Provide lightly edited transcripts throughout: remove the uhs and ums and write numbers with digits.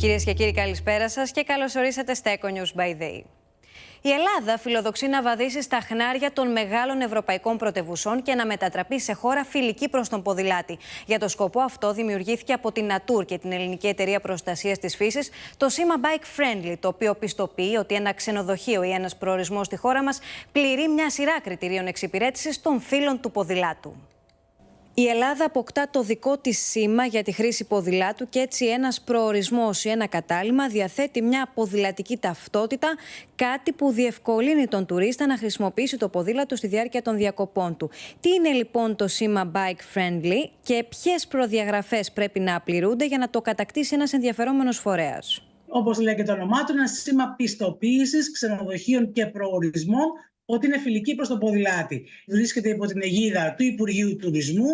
Κυρίες και κύριοι, καλησπέρα σας και καλώς ορίσατε στα Eco News by Day. Η Ελλάδα φιλοδοξεί να βαδίσει στα χνάρια των μεγάλων ευρωπαϊκών πρωτευουσών και να μετατραπεί σε χώρα φιλική προς τον ποδηλάτη. Για το σκοπό αυτό δημιουργήθηκε από την Natur και την Ελληνική Εταιρεία Προστασίας της Φύσης το σήμα Bike Friendly, το οποίο πιστοποιεί ότι ένα ξενοδοχείο ή ένας προορισμός στη χώρα μας πληρεί μια σειρά κριτηρίων εξυπηρέτησης των φίλων του ποδηλάτου. Η Ελλάδα αποκτά το δικό της σήμα για τη χρήση ποδηλάτου και έτσι ένας προορισμός ή ένα κατάλημα διαθέτει μια ποδηλατική ταυτότητα, κάτι που διευκολύνει τον τουρίστα να χρησιμοποιήσει το ποδήλατο στη διάρκεια των διακοπών του. Τι είναι λοιπόν το σήμα Bike Friendly και ποιες προδιαγραφές πρέπει να πληρούνται για να το κατακτήσει ένας ενδιαφερόμενος φορέας? Όπως λέει και το όνομά του, ένα σήμα πιστοποίησης ξενοδοχείων και προορισμών ότι είναι φιλική προς τον ποδηλάτη. Βρίσκεται υπό την αιγίδα του Υπουργείου Τουρισμού,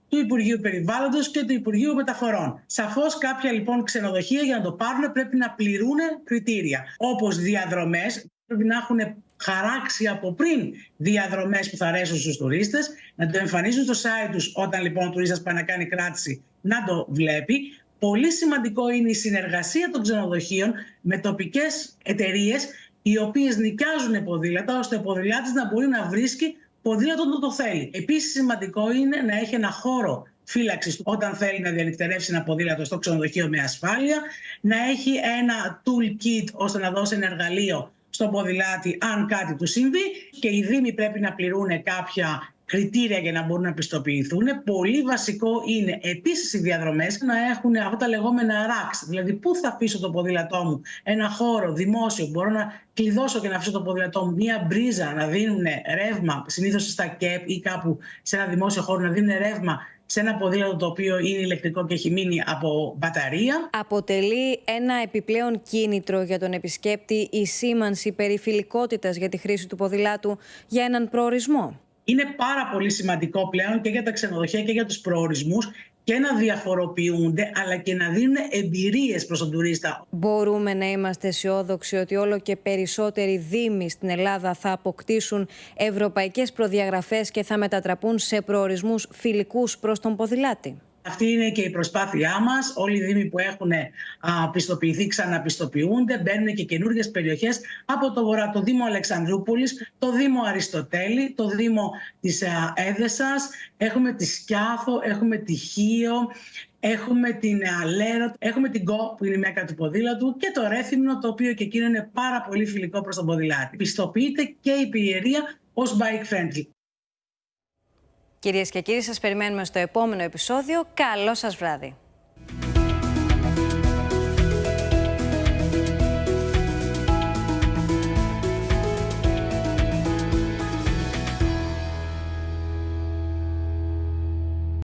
του Υπουργείου Περιβάλλοντος και του Υπουργείου Μεταφορών. Σαφώς κάποια λοιπόν ξενοδοχεία για να το πάρουν πρέπει να πληρούν κριτήρια. Όπως διαδρομές, πρέπει να έχουν χαράξει από πριν διαδρομές που θα αρέσουν στους τουρίστες, να το εμφανίζουν στο site τους όταν λοιπόν ο τουρίστας πάει να κάνει κράτηση, να το βλέπει. Πολύ σημαντικό είναι η συνεργασία των ξενοδοχείων με τοπικές εταιρείες, οι οποίες νοικιάζουν ποδήλατα, ώστε ο ποδηλάτης να μπορεί να βρίσκει ποδήλατο όταν το θέλει. Επίσης, σημαντικό είναι να έχει ένα χώρο φύλαξης όταν θέλει να διανυκτερεύσει ένα ποδήλατο στο ξενοδοχείο με ασφάλεια, να έχει ένα toolkit ώστε να δώσει ένα εργαλείο στον ποδηλάτη αν κάτι του συμβεί, και οι δήμοι πρέπει να πληρούν κάποια κριτήρια για να μπορούν να πιστοποιηθούν. Πολύ βασικό είναι επίσης οι διαδρομές να έχουν αυτά τα λεγόμενα racks, δηλαδή πού θα αφήσω το ποδήλατό μου, ένα χώρο δημόσιο, μπορώ να κλειδώσω και να αφήσω το ποδήλατό μου, μία μπρίζα να δίνουν ρεύμα, συνήθως στα ΚΕΠ ή κάπου σε ένα δημόσιο χώρο να δίνουν ρεύμα σε ένα ποδήλατο το οποίο είναι ηλεκτρικό και έχει μείνει από μπαταρία. Αποτελεί ένα επιπλέον κίνητρο για τον επισκέπτη η σήμανση περί φιλικότητας για τη χρήση του ποδηλάτου για έναν προορισμό? Είναι πάρα πολύ σημαντικό πλέον και για τα ξενοδοχεία και για τους προορισμούς και να διαφοροποιούνται, αλλά και να δίνουν εμπειρίες προς τον τουρίστα. Μπορούμε να είμαστε αισιόδοξοι ότι όλο και περισσότεροι δήμοι στην Ελλάδα θα αποκτήσουν ευρωπαϊκές προδιαγραφές και θα μετατραπούν σε προορισμούς φιλικούς προς τον ποδηλάτη? Αυτή είναι και η προσπάθειά μας. Όλοι οι δήμοι που έχουν πιστοποιηθεί ξαναπιστοποιούνται. Μπαίνουν και καινούργιες περιοχές από το βορρά, το Δήμο Αλεξανδρούπολης, το Δήμο Αριστοτέλη, το Δήμο της Έδεσας, έχουμε τη Σκιάθο, έχουμε τη Χίο, έχουμε την Αλέρο, έχουμε την Κο που είναι η μέκα του ποδήλατου και το Ρέθυμνο, το οποίο και εκείνο είναι πάρα πολύ φιλικό προς τον ποδηλάτη. Πιστοποιείται και η πιερία ως bike friendly. Κυρίες και κύριοι, σας περιμένουμε στο επόμενο επεισόδιο. Καλό σας βράδυ!